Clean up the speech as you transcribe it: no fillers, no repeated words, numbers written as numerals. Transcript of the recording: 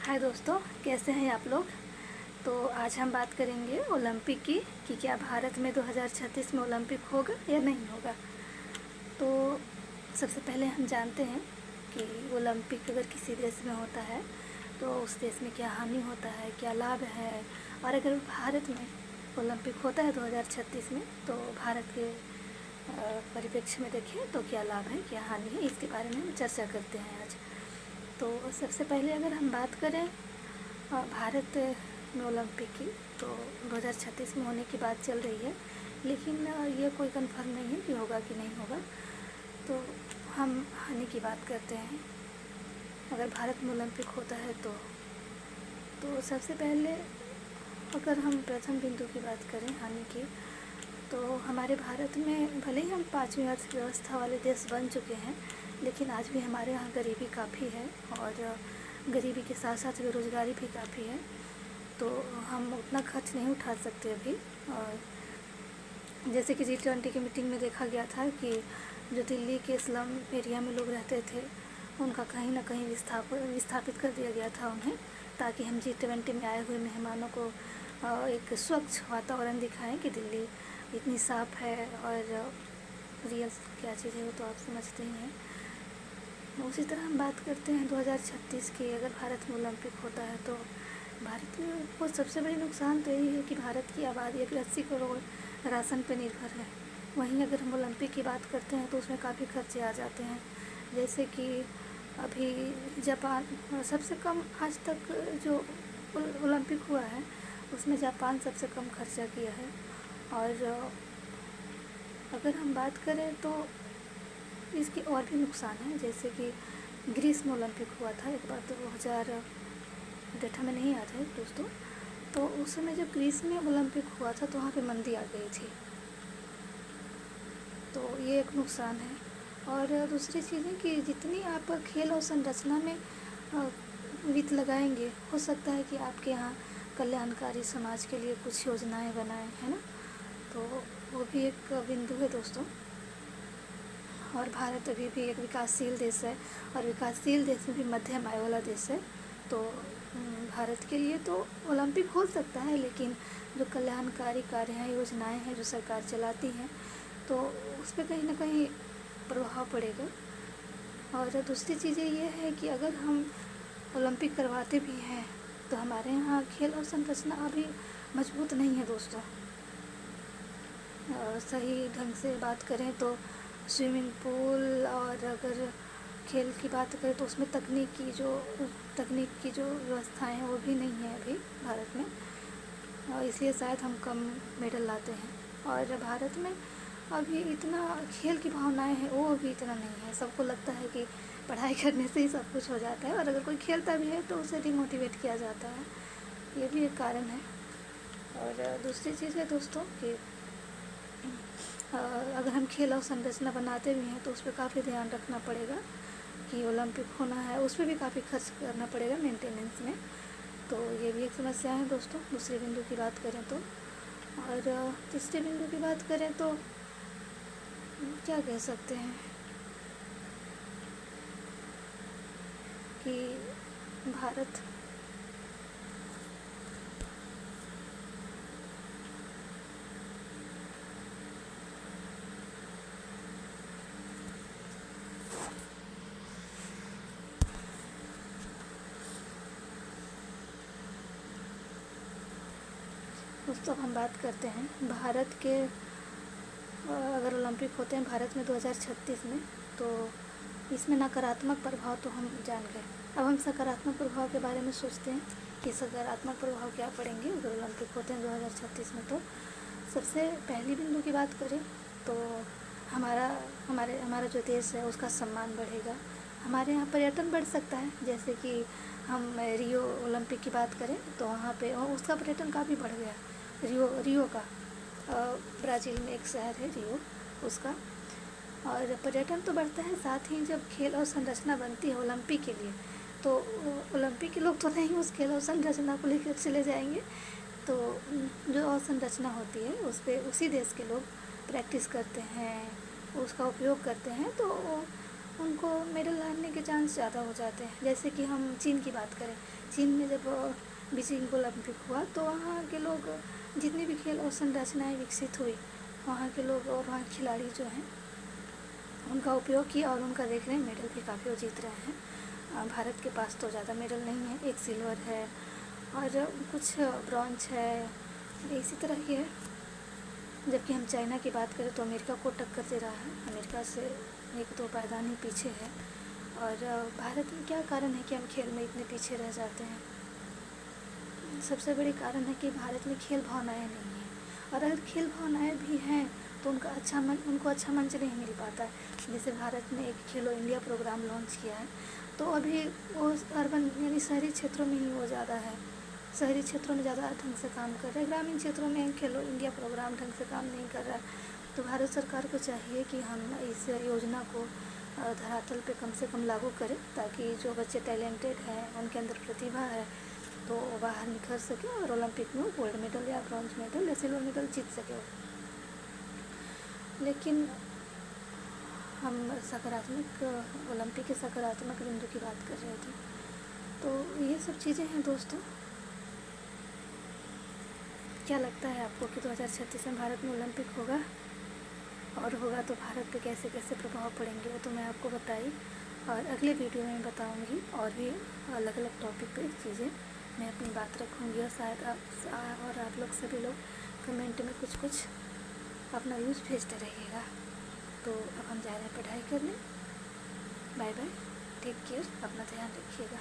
हाय दोस्तों, कैसे हैं आप लोग। तो आज हम बात करेंगे ओलंपिक की कि क्या भारत में 2036 में ओलंपिक होगा या नहीं होगा। तो सबसे पहले हम जानते हैं कि ओलंपिक अगर किसी देश में होता है तो उस देश में क्या हानि होता है, क्या लाभ है, और अगर भारत में ओलंपिक होता है 2036 में तो भारत के परिप्रेक्ष्य में देखें तो क्या लाभ है, क्या हानि है, इसके बारे में हम चर्चा करते हैं आज। तो सबसे पहले अगर हम बात करें भारत में ओलंपिक की, तो 2036 में होने की बात चल रही है, लेकिन ये कोई कंफर्म नहीं है कि होगा कि नहीं होगा। तो हम हानि की बात करते हैं। अगर भारत में ओलंपिक होता है तो सबसे पहले अगर हम प्रथम बिंदु की बात करें हानि की, तो हमारे भारत में भले ही हम 5वीं अर्थव्यवस्था वाले देश बन चुके हैं, लेकिन आज भी हमारे यहाँ गरीबी काफ़ी है और गरीबी के साथ साथ बेरोज़गारी भी काफ़ी है। तो हम उतना खर्च नहीं उठा सकते अभी। और जैसे कि G20 की मीटिंग में देखा गया था कि जो दिल्ली के स्लम एरिया में लोग रहते थे उनका कहीं ना कहीं विस्थापित कर दिया गया था उन्हें, ताकि हम G20 में आए हुए मेहमानों को एक स्वच्छ वातावरण दिखाएं कि दिल्ली इतनी साफ़ है और रियल क्या चीज़ है वो तो आप समझते ही हैं। उसी तरह हम बात करते हैं 2036 की। अगर भारत में ओलंपिक होता है तो भारत में को सबसे बड़ी नुकसान तो यही है कि भारत की आबादी अभी 80 करोड़ राशन पर निर्भर है। वहीं अगर हम ओलंपिक की बात करते हैं तो उसमें काफ़ी खर्चे आ जाते हैं। जैसे कि अभी जापान सबसे कम आज तक जो ओलंपिक हुआ है उसमें जापान सबसे कम खर्चा किया है। और अगर हम बात करें तो इसके और भी नुकसान हैं। जैसे कि ग्रीस में ओलंपिक हुआ था एक बार, 2000 डेटा में नहीं आता है दोस्तों। तो उस समय जब ग्रीस में ओलंपिक हुआ था तो वहाँ पे मंदी आ गई थी, तो ये एक नुकसान है। और दूसरी चीज़ है कि जितनी आप खेल और संरचना में वित्त लगाएंगे, हो सकता है कि आपके यहाँ कल्याणकारी समाज के लिए कुछ योजनाएं बनाएं, है ना। तो वो भी एक बिंदु है दोस्तों। और भारत अभी भी एक विकासशील देश है और विकासशील देश में भी मध्यम आय वाला देश है। तो भारत के लिए तो ओलंपिक हो सकता है, लेकिन जो कल्याणकारी कार्य हैं, योजनाएं हैं जो सरकार चलाती हैं, तो उस पर कहीं ना कहीं प्रभाव पड़ेगा। और दूसरी चीज़ें ये है कि अगर हम ओलंपिक करवाते भी हैं तो हमारे यहाँ खेल और संरचना अभी मजबूत नहीं है दोस्तों। सही ढंग से बात करें तो स्विमिंग पूल, और अगर खेल की बात करें तो उसमें तकनीक की जो व्यवस्थाएं हैं वो भी नहीं है अभी भारत में, और इसलिए शायद हम कम मेडल लाते हैं। और भारत में अभी इतना खेल की भावनाएं हैं वो अभी इतना नहीं है। सबको लगता है कि पढ़ाई करने से ही सब कुछ हो जाता है, और अगर कोई खेलता भी है तो उसे डिमोटिवेट किया जाता है। ये भी एक कारण है। और दूसरी चीज़ है दोस्तों कि अगर हम खेल और संरचना बनाते भी हैं तो उस पर काफ़ी ध्यान रखना पड़ेगा कि ओलंपिक होना है, उस पर भी काफ़ी खर्च करना पड़ेगा मेंटेनेंस में। तो ये भी एक समस्या है दोस्तों, दूसरे बिंदु की बात करें तो। और तीसरे बिंदु की बात करें तो क्या कह सकते हैं कि भारत दोस्तों हम बात करते हैं भारत के अगर ओलंपिक होते हैं भारत में 2036 में, तो इसमें नकारात्मक प्रभाव तो हम जान गए। अब हम सकारात्मक प्रभाव के बारे में सोचते हैं कि सकारात्मक प्रभाव क्या पड़ेंगे अगर ओलंपिक होते हैं 2036 में। तो सबसे पहली बिंदु की बात करें तो हमारा जो देश है उसका सम्मान बढ़ेगा। हमारे यहाँ पर्यटन बढ़ सकता है। जैसे कि हम रियो ओलंपिक की बात करें तो वहाँ पे उसका पर्यटन काफ़ी बढ़ गया। रियो का ब्राज़ील में एक शहर है रियो, उसका। और पर्यटन तो बढ़ता है, साथ ही जब खेल और संरचना बनती है ओलंपिक के लिए तो ओलंपिक के लोग तो नहीं उस खेल और संरचना को लेकर चले जाएंगे। तो जो अवसंरचना होती है उस पर उसी देश के लोग प्रैक्टिस करते हैं, उसका उपयोग करते हैं। तो उनको मेडल हारने के चांस ज़्यादा हो जाते हैं। जैसे कि हम चीन की बात करें, चीन में जब बीजिंग ओलंपिक हुआ तो वहाँ के लोग जितनी भी खेल और संरचनाएँ विकसित हुई, वहाँ के लोग और वहाँ के खिलाड़ी जो हैं उनका उपयोग किया और उनका देख रहे हैं मेडल भी काफ़ी वो जीत रहे हैं। भारत के पास तो ज़्यादा मेडल नहीं है, एक सिल्वर है और कुछ ब्रॉन्ज है, इसी तरह की है। जबकि हम चाइना की बात करें तो अमेरिका को टक्कर दे रहा है, अमेरिका से 1-2 पायदान ही पीछे है। और भारत में क्या कारण है कि हम खेल में इतने पीछे रह जाते हैं? सबसे बड़ी कारण है कि भारत में खेल भावनाएँ नहीं हैं, और अगर खेल भावनाएँ भी हैं तो उनको अच्छा मंच नहीं मिल पाता है। जैसे भारत ने एक खेलो इंडिया प्रोग्राम लॉन्च किया है, तो अभी वो अर्बन यानी शहरी क्षेत्रों में ही वो ज़्यादा है, शहरी क्षेत्रों में ज़्यादा ढंग से काम कर रहे हैं, ग्रामीण क्षेत्रों में खेलो इंडिया प्रोग्राम ढंग से काम नहीं कर रहा है। तो भारत सरकार को चाहिए कि हम इस योजना को धरातल पे कम से कम लागू करें, ताकि जो बच्चे टैलेंटेड हैं, उनके अंदर प्रतिभा है, तो वो बाहर निखर सके और ओलंपिक में गोल्ड मेडल या ब्रॉन्ज मेडल या सिल्वर मेडल जीत सके। लेकिन हम सकारात्मक ओलंपिक के सकारात्मक बिंदु की बात कर रहे थे, तो ये सब चीज़ें हैं दोस्तों। क्या लगता है आपको कि 2036 में भारत में ओलंपिक होगा, और होगा तो भारत पे कैसे कैसे प्रभाव पड़ेंगे, वो तो मैं आपको बताई, और अगले वीडियो में बताऊंगी और भी अलग अलग टॉपिक पे चीज़ें मैं अपनी बात रखूंगी। और शायद आप लोग सभी लोग कमेंट में कुछ कुछ अपना व्यूज़ भेजते रहिएगा। तो अब हम जा रहे हैं पढ़ाई करने। बाय बाय, टेक केयर, अपना ध्यान रखिएगा।